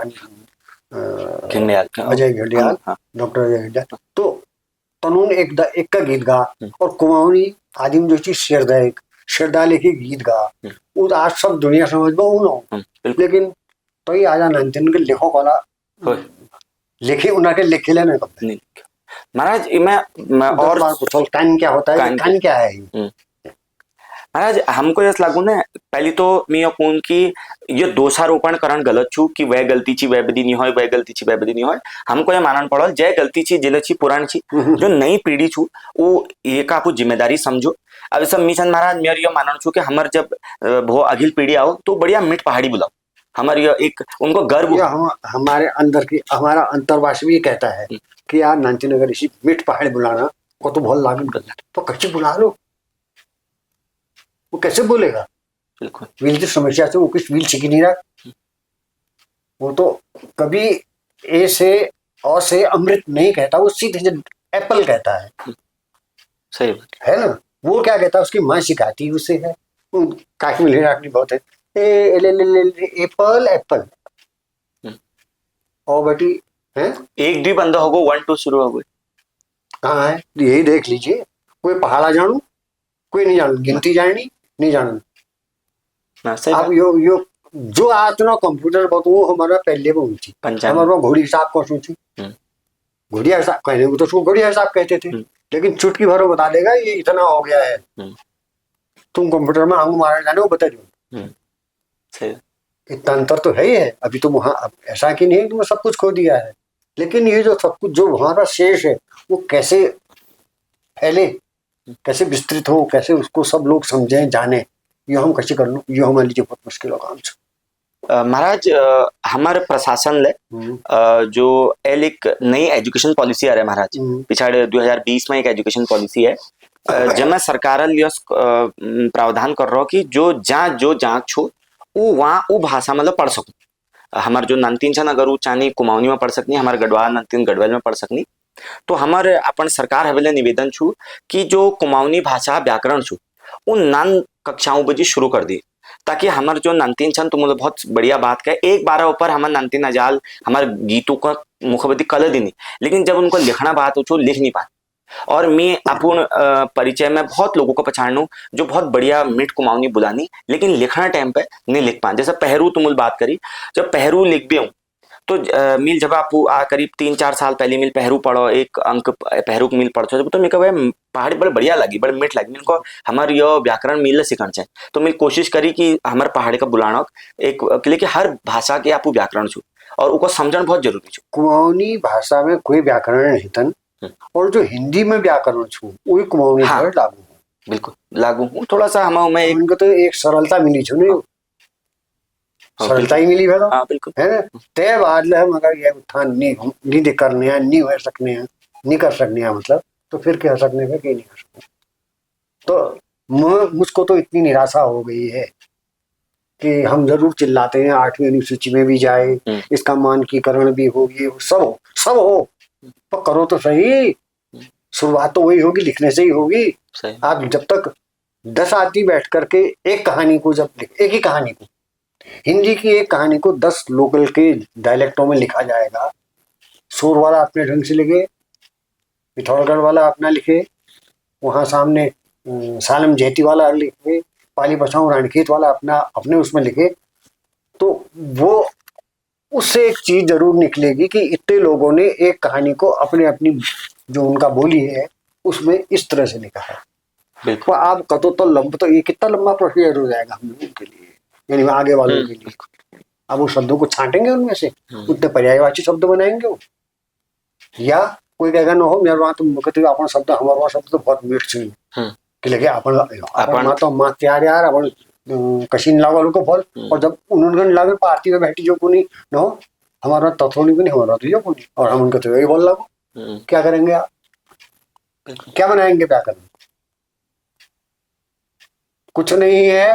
अजय घरदयाल, डॉक्टर अजय घरदयाल। तो तनुन एक का गीत गा और कुमाऊनी आदिम जो चीज शेरदा लेके गीत गा, वो आज सब दुनिया समझ में उनो, लेकिन तो ये आजा नंदन के लेखो वाला लिखे उनके लिखे लेने कब महाराज मैं और कान क्या होता है, कान क्या है महाराज। हमको यस लागू ने पहली तो मैं कौन की ये दोषारोपण करण गलत छू कि वह गलती ची वह बदी नहीं होय, वह गलती ची वह बदी नहीं होय। हमको ये मानन पड़ल जय गलती ची जिले ची पुराण ची, जो नई पीढ़ी छू वो एक आपको जिम्मेदारी समझो। अब सब मिशन महाराज मेरे ये मानन छू कि हमार जब वो अगली पीढ़ी आओ तो बढ़िया मिठ पहाड़ी बुलाओ, हमारे एक उनको गर्व हमारे अंदर की हमारा अंतर्वास भी कहता है कि यार नानचन अगर इसी मिठ पहाड़ बुलाना वो तो बहुत लागत कर, तो कैसे बुला लो, वो कैसे बोलेगा। बिल्कुल व्हील की समस्या से वो कुछ व्हील सीख नहीं रहा, वो तो कभी ए से और से अमृत नहीं कहता, वो सीधे एप्पल कहता है। सही बात है ना, वो क्या कहता है उसकी माँ सिखाती उसे है, वो काश में लेना बहुत है एप्पल एप्पल और बेटी है एक भी बंदा होगो 1 2 शुरू हो गए कहाँ है यही देख लीजिए, कोई पहाड़ा जानू कोई नहीं जानू, गिनती जानी नहीं जानू। अब यो जो आज ना कंप्यूटर बहुत वो हमारा पहले में हुई थी, हमारा घोड़ी हिसाब को सोची, घोड़िया हिसाब कहने को तो उसको घोड़िया हिसाब कहते थे, लेकिन चुटकी भरो बता देगा ये इतना हो गया है, तुम कंप्यूटर में आंगू मारा जाने वो बता दो। इतना अंतर तो है ही है। अभी तो वहां ऐसा कि नहीं तुमने सब कुछ खो दिया है, लेकिन ये जो सब कुछ जो वहां का शेष है वो कैसे फैले, कैसे विस्तृत हो, कैसे उसको सब लोग समझे जाने, ये हम कैसे कर लो, ये हमारे लिए बहुत मुश्किल काम है। महाराज हमारे प्रशासन ले जो एक नई एजुकेशन पॉलिसी आ रहा है महाराज, पिछाड़े 2020 में एक एजुकेशन पॉलिसी है जिसमें सरकार प्रावधान कर रहा हो कि जो जहाँ छो वो वहाँ वो भाषा मतलब पढ़ सकूं। हमारे जो नंतीन छन अगर वो चानी कुमाऊनी में पढ़ सकनी, हमारे गढ़वाल नंतीन गढ़वाल में पढ़ सकनी, तो हमारे अपन सरकार हवेले निवेदन छू कि जो कुमाऊनी भाषा व्याकरण छू उन नान कक्षाओं बजी शुरू कर दी, ताकि हमार जो नंतीन छन तुम बहुत बढ़िया बात कहे एक बार ऊपर हमार नंतीन अजाल हमार गीतों का मुखबती कल दी नहीं, लेकिन जब उनको लिखना बात हो लिख नहीं पाते। और मैं अपन परिचय में बहुत लोगों को पछाड़नू जो बहुत बढ़िया मिट कुमाऊनी बुलानी, लेकिन लिखना टाइम पे नहीं लिख पा। जैसे पहरू तुम बात करी, जब पहरू लिख भी हूँ तो मिल जब आप करीब 3-4 साल पहले मिल पहरू पढ़ो, एक अंक पहरू मिल पढ़ो तो मेरे को पहाड़ी बड़े बढ़िया लगी, बड़े मिठ लगी। मेरे को हमारे यो व्याकरण मिल सीखना चाहिए, तो मैं कोशिश करी कि हमारे पहाड़ी का बुलाना एक लेकिन हर भाषा के आप व्याकरण छू और उनको समझना बहुत जरूरी छू। कुमाऊनी भाषा में कोई व्याकरण नहीं तन, और जो हिंदी में व्याकरण छू वही कुमाऊनी हाँ, पर लागू हो। बिल्कुल लागू हूँ थोड़ा सा हमें एक उनको तो एक सरलता मिली छू नहीं, सरलता ही मिली है, हाँ बिल्कुल है ना। तय बाद ले मगर ये उत्थान नहीं दे करने हैं, नहीं हो सकने हैं, नहीं कर सकने हैं, मतलब तो फिर क्या सकने में नहीं कर सकते। तो मुझको तो इतनी निराशा हो गई है कि हम जरूर चिल्लाते हैं 8वीं अनुसूची में भी जाए, इसका मानकीकरण भी हो, ये सब हो, तो करो तो सही। शुरुआत तो वही होगी, लिखने से ही होगी। आप जब तक 10 आदमी बैठ करके एक कहानी को एक ही कहानी को, हिंदी की एक कहानी को 10 लोकल के डायलेक्टों में लिखा जाएगा। शोर वाला अपने ढंग से लिखे, पिथौरागढ़ वाला अपना लिखे, वहाँ सामने सालम जेती वाला लिखे, पाली बचाऊ रानीखेत वाला अपना अपने उसमें लिखे, तो वो उससे एक चीज जरूर निकलेगी कि इतने लोगों ने एक कहानी को अपने अपनी जो उनका बोली है उसमें इस तरह से लिखा है। बिल्कुल आप कतो तो लंब, तो ये कितना लंबा प्रोसीजर हो जाएगा हम लोगों के लिए, यानी आगे वालों के लिए। अब वो शब्दों को छांटेंगे, उनमें से उतने पर्यायवाची शब्द बनाएंगे वो, या कोई कहेगा न हो मेरे वहां तुम कहते अपन शब्द हमारे वहां शब्द तो बहुत मीठ छी कि लगे अपन तो मां त्यार यार अपन कशीन लागल को फल। और जब उन्होंने लागे पार्टी में बैठी जो कोनी न हो हमारा तथोनी को नहीं, हमारा तो ये कोनी, और हम उनका तो यही बोल लागो। क्या करेंगे आप, क्या बनाएंगे व्याकरण, कुछ नहीं है।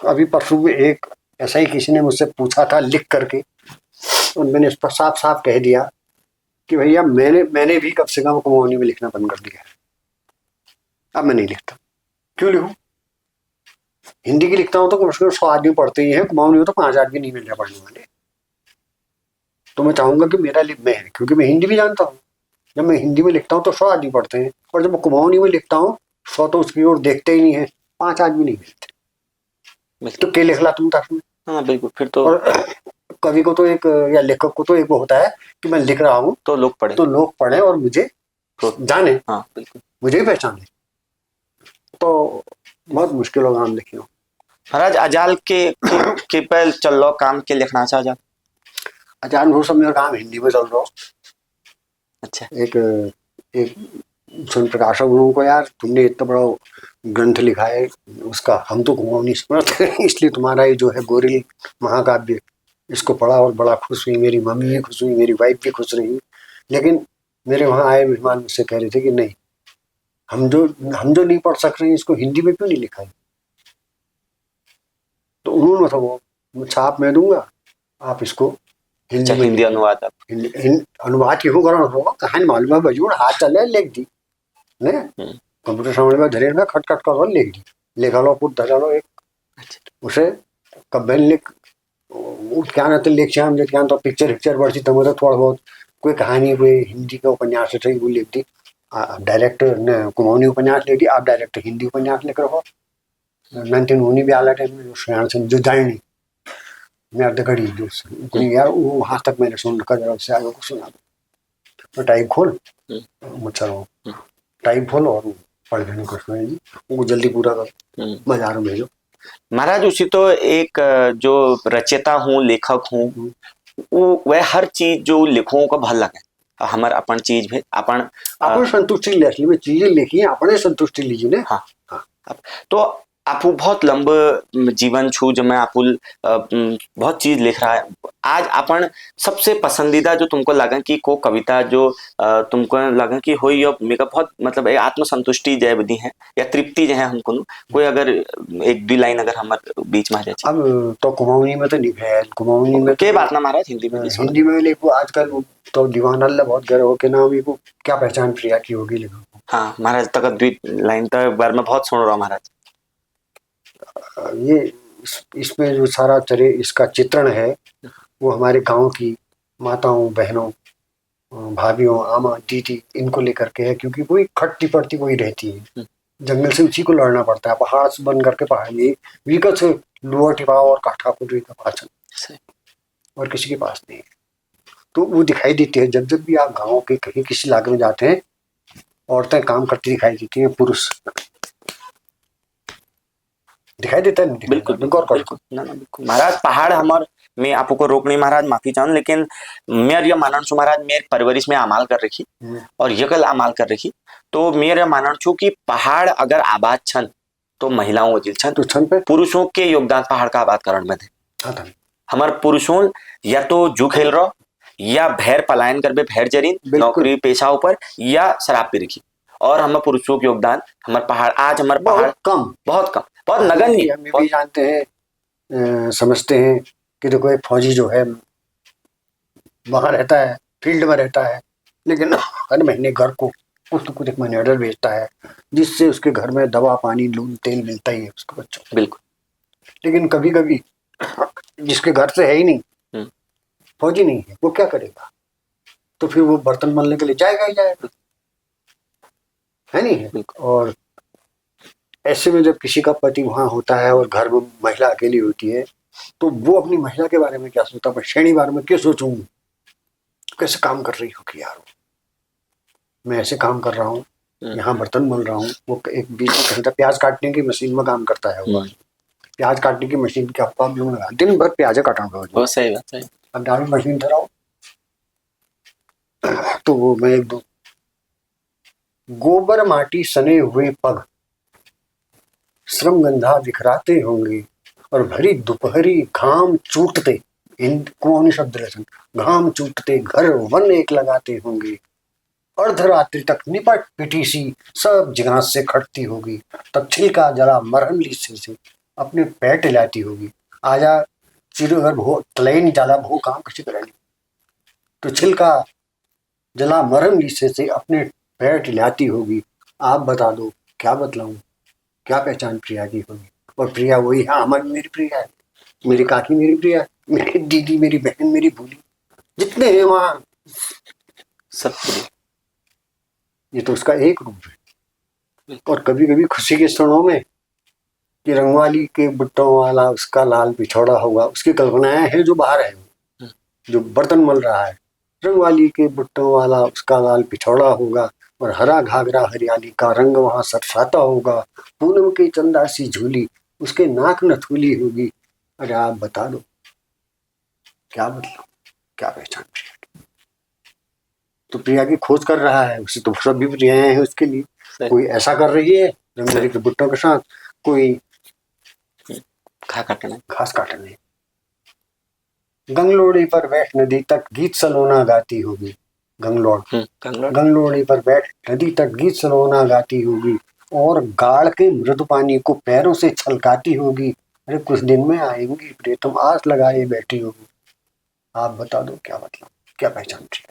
अभी परसों में एक ऐसा ही किसी ने मुझसे पूछा था लिख करके, और मैंने इस पर साफ साफ कह दिया कि भैया मैंने भी कब से कम कुमाऊनी में लिखना बंद कर दिया है, अब मैं नहीं लिखता। क्यों लिखूं, हिंदी की लिखता हूं तो कम से कम 100 आदमी पढ़ते ही है, कुमाऊनी हो तो 5 आदमी नहीं मिल रहे पढ़ने वाले। तो मैं चाहूंगा कि मेरा मैं, क्योंकि मैं हिंदी भी जानता हूँ, जब मैं हिंदी में लिखता हूँ तो 100 आदमी पढ़ते हैं, और जब मैं कुमाऊनी में लिखता हूँ 100 तो उसकी ओर देखते ही नहीं है, 5 आदमी नहीं मिलते। तो क्या लिख ला तुम तक में। हाँ बिल्कुल, फिर तो और कवि को तो एक, या लेखक को तो एक वो होता है कि मैं लिख रहा हूँ तो लोग पढ़े और मुझे जाने, हाँ बिल्कुल, मुझे भी पहचाने। तो बहुत मुश्किल होगा हम लिखियो। महाराज अजाल के पहल चल लो काम के लिखना चाह जा अजाल वो सब मेरा काम हिंदी में चल रहा। अच्छा, एक स्वयं प्रकाशक लोगों को, यार तुमने इतना बड़ा ग्रंथ लिखा है उसका हम तो कुमाऊनी समझते हैं, इसलिए तुम्हारा ये जो है गोरिल महाकाव्य इसको पढ़ा और बड़ा खुश हुई, मेरी मम्मी भी खुश हुई, मेरी वाइफ भी खुश रही। लेकिन मेरे वहाँ आए मेहमान मुझसे कह रहे थे कि नहीं, हम जो नहीं पढ़ सक रहे हैं इसको हिंदी में क्यों नहीं लिखा है। तो उन्होंने मतलब वो छाप मैं दूंगा, आप इसको हिंदी अनुवाद अनुवाद क्यों करना होगा, कहानी मालूम है बजूर हाथ चले लिख दी ने कंप्यूटर सामने में धरे में खट खट कर लिख दी, लिखा लो पुट धरा लो एक उसे कब्बेन लिख क्या ना तो लिख श्याम जो क्या तो पिक्चर बढ़ती तो मतलब थोड़ा बहुत कोई कहानी कोई हिंदी का उपन्यास है वो लिख दी। डायरेक्टर ने कुमाऊनी उपन्यास लिख दी, आप डायरेक्टर हिंदी उपन्यास लिख रहे हो। 19 भी आला टाइम में जो जाएंगे मैं अर्ध घड़ी यार वो वहां तक मैंने सुन रखा, जरा से आगे को सुना दो तो टाइप खोल मुझे टाइप खोल और पढ़ देने को जी वो जल्दी पूरा कर बाजार में भेजो। महाराज उसी तो एक जो रचयिता हूँ लेखक हूँ वो वह हर चीज जो लिखों का भल लगे हमारे अपन चीज भी अपन संतुष्टि ले में चीजें लिखी है अपने संतुष्टि लीजिए ना। हाँ हाँ, तो आपू बहुत लंबे जीवन छू जो मैं आपू बहुत चीज लिख रहा है। आज अपन सबसे पसंदीदा जो तुमको लगा कि को कविता जो तुमको लगा कि हो यो मेरा बहुत मतलब आत्मसंतुष्टि जय विधि है या तृप्ति जो है हमको कोई अगर 1-2 लाइन अगर हमारे बीच में आ जाए। अब तो कुमाऊनी में तो नहीं है, कुमाऊनी में के बात ना महाराज हिंदी में लिखो आजकल तो दीवाना अल्लाह बहुत गर्व हो के नाम को क्या पहचान प्रिया की होगी लिखो। हाँ महाराज तक 2 लाइन तो बार में बहुत सुन रहा हूँ महाराज। ये इसमें जो सारा इसका चित्रण है वो हमारे गांव की माताओं, बहनों, भाभीियों, आमा, दीदी इनको लेकर के है, क्योंकि कोई खटती पड़ती वही रहती है। जंगल से उसी को लड़ना पड़ता है, पहाड़ से बन करके पहाड़ ये विकट से लुआ टिपाव और काठा कुटरी का पाचन और किसी के पास नहीं है। तो वो दिखाई देती है जब जब भी आप गाँव के कहीं किसी इलाके में जाते हैं, औरतें काम करती दिखाई देती हैं, पुरुष दिखाई देता है नहीं? बिल्कुल बिल्कुल ना ना बिल्कुल महाराज। पहाड़ हमार मैं आपको रोक नहीं महाराज, माफी चाहूँ, लेकिन मेरे ये मानन छू महाराज, मेरे परवरिश में अमाल कर रखी और ये कल अमाल कर रखी, तो मेरे मानन छू कि पहाड़ अगर आबाद छन तो महिलाओं वजिल छन, तो छन पे पुरुषों के योगदान पहाड़ का आबाद करण में थे। हमारे पुरुषों या तो जू खेल रहो, या भैर पलायन कर बे, भैर जरीन नौकरी पेशा ऊपर, या शराब पी रखी, और हमारे पुरुषों के योगदान हमारे पहाड़ आज हमारे पहाड़ बहुत कम बहुत नगण्य। हम भी जानते हैं, समझते हैं कि देखो एक फौजी जो है वहां रहता है, फील्ड में रहता है, लेकिन हर महीने घर को कुछ तो कुछ एक मनी ऑर्डर भेजता है, जिससे उसके घर में दवा, पानी, लून, तेल मिलता ही है उसके बच्चों को। बिल्कुल। लेकिन कभी कभी जिसके घर से है ही नहीं, फौजी नहीं है, वो क्या करेगा? तो फिर वो बर्तन मलने के लिए जाएगा ही जाएगा, है नहीं? और ऐसे में जब किसी का पति वहां होता है और घर में महिला अकेली होती है, तो वो अपनी महिला के बारे में क्या सोचता है? मैं श्रेणी बारे में क्या सोचूं, कैसे काम कर रही होगी यार, मैं ऐसे काम कर रहा हूँ, यहाँ बर्तन मल रहा हूँ, वो एक बीच में कहीं प्याज काटने की मशीन में काम करता है, वो प्याज काटने की मशीन के अफवाह भी लगा, दिन भर प्याज काटा, सही बात है। अब डाल मशीन धराओ, तो वो मैं एक दो गोबर माटी सने हुए पग श्रम गंधा बिखराते होंगे, और भरी दोपहरी घाम चूटते, कौन शब्द रचन, घाम चूटते घर वन एक लगाते होंगे, अर्धरात्रि तक निपट पिटी सी सब जिगास से खटती होगी, तब छिलका जला मरहम लीसे से अपने पेट लाती होगी। आजा चिर अगर भो तले नहीं जाला भो काम कशी करेगी, तो छिलका जला मरहम लीसे से अपने पेट लाती होगी। आप बता दो क्या बतलाऊं, क्या पहचान प्रिया की होगी? और प्रिया वही है, हमारी मेरी प्रिया है, मेरी काकी मेरी प्रिया है, मेरी दीदी, मेरी बहन, मेरी भूली, जितने हैं वहां सब ये तो उसका एक रूप है। और कभी कभी खुशी के क्षणों में कि रंगवाली के बुट्टों वाला उसका लाल पिछौड़ा होगा, उसकी कल्पनाएं हैं जो बाहर है, जो बर्तन मल रहा है, रंगवाली के बुट्टों वाला उसका लाल पिछौड़ा होगा, और हरा घाघरा हरियाली का रंग वहां सरसाता होगा, पूनम की चंदा सी झूली उसके नाक नथुली होगी। अरे आप बता दो क्या मतलब, क्या पहचान प्रिया की? तो प्रिया की खोज कर रहा है, उसे तो सब भी प्रियाएं हैं उसके लिए। कोई ऐसा कर रही है रंगोली के बुट्टों के साथ, कोई घास काटने। गंगलोड़ी पर बैठ नदी तक गीत सलोना गाती होगी, गंगलोड़ी पर बैठ नदी तक गीत सलोना गाती होगी, और गाड़ के मृदु पानी को पैरों से छलकाती होगी। अरे कुछ दिन में आएंगी प्रियतम आस लगाए बैठी होगी। आप बता दो क्या मतलब, क्या पहचान थी?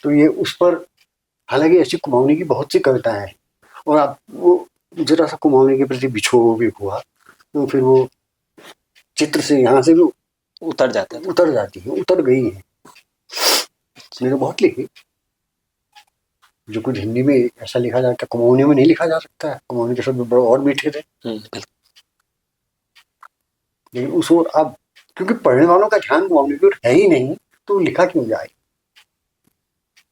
तो ये उस पर, हालांकि ऐसी कुमाऊनी की बहुत सी कविताएं हैं, और आप वो जरा सा कुमाऊनी के प्रति बिछोह भी हुआ तो फिर वो चित्र से यहाँ से भी उतर जाती है, उतर गई है। मैंने बहुत लिखी, जो कुछ हिंदी में ऐसा लिखा जाता है कुमाऊनी में नहीं लिखा जा सकता है, कुमाऊनी के शब्द बड़े और मीठे थे। लेकिन उस और अब क्योंकि पढ़ने वालों का ध्यान कुमाऊनी की ओर है ही नहीं, तो लिखा क्यों जाए?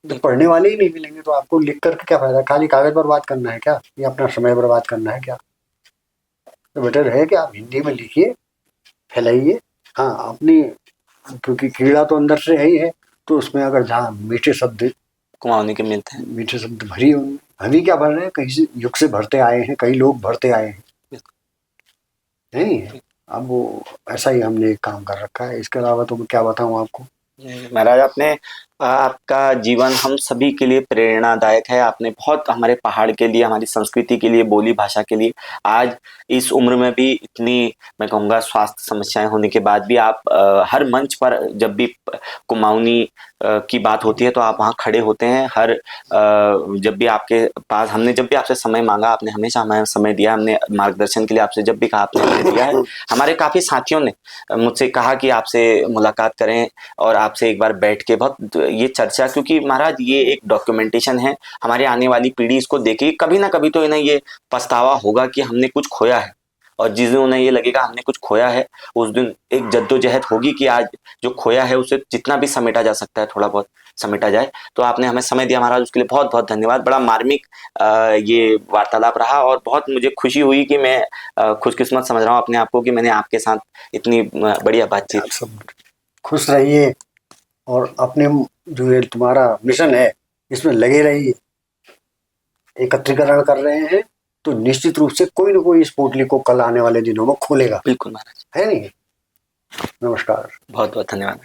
तो पढ़ने वाले ही नहीं मिलेंगे तो आपको लिख करके क्या फायदा? खाली कागज बर्बाद करना है क्या, या अपना समय बर्बाद करना है क्या? तो बेटर है कि आप हिंदी में लिखिए, फैलाइए। हाँ अपनी, क्योंकि कीड़ा तो अंदर से है ही है, तो उसमें अगर जहाँ मीठे शब्द कुमाऊनी के मिलते हैं, मीठे शब्द भरी होंगे। हम ही क्या भर रहे हैं, कहीं से युग से भरते आए हैं, कई लोग भरते आए हैं, नहीं? अब वो ऐसा ही हमने काम कर रखा है, इसके अलावा तो मैं क्या बताऊं आपको। महाराज आपने आपका जीवन हम सभी के लिए प्रेरणादायक है। आपने बहुत हमारे पहाड़ के लिए, हमारी संस्कृति के लिए, बोली भाषा के लिए, आज इस उम्र में भी इतनी, मैं कहूँगा, स्वास्थ्य समस्याएं होने के बाद भी आप हर मंच पर जब भी कुमाऊनी की बात होती है तो आप वहाँ खड़े होते हैं। जब भी आपके पास, हमने जब भी आपसे समय मांगा, आपने हमेशा हमें समय दिया। हमने मार्गदर्शन के लिए आपसे जब भी कहा, आपने हमें दिया है। हमारे काफ़ी साथियों ने मुझसे कहा कि आपसे मुलाकात करें और आपसे एक बार बैठ के बहुत ये चर्चा, क्योंकि महाराज ये एक डॉक्यूमेंटेशन है। हमारी आने वाली पीढ़ी इसको देखेगी, कभी ना कभी तो इन्हें ये पछतावा होगा कि हमने कुछ खोया है। और जिस दिन उन्हें ये लगेगा हमने कुछ खोया है, उस दिन एक जद्दोजहद होगी कि आज जो खोया है उसे जितना भी समेटा जा सकता है थोड़ा बहुत समेटा जाए। तो आपने हमें समय दिया महाराज, उसके लिए बहुत बहुत धन्यवाद। बड़ा मार्मिक ये वार्तालाप रहा और बहुत मुझे खुशी हुई कि मैं खुशकिस्मत समझ रहा हूँ अपने आप को कि मैंने आपके साथ इतनी बढ़िया बातचीत। आप सब खुश रहिए और अपने जो ये तुम्हारा मिशन है इसमें लगे रहिए। एकत्रीकरण कर रहे हैं तो निश्चित रूप से कोई ना कोई इस पोटली को कल आने वाले दिनों में खोलेगा, बिल्कुल महाराज, है नहीं? नमस्कार। बहुत बहुत धन्यवाद।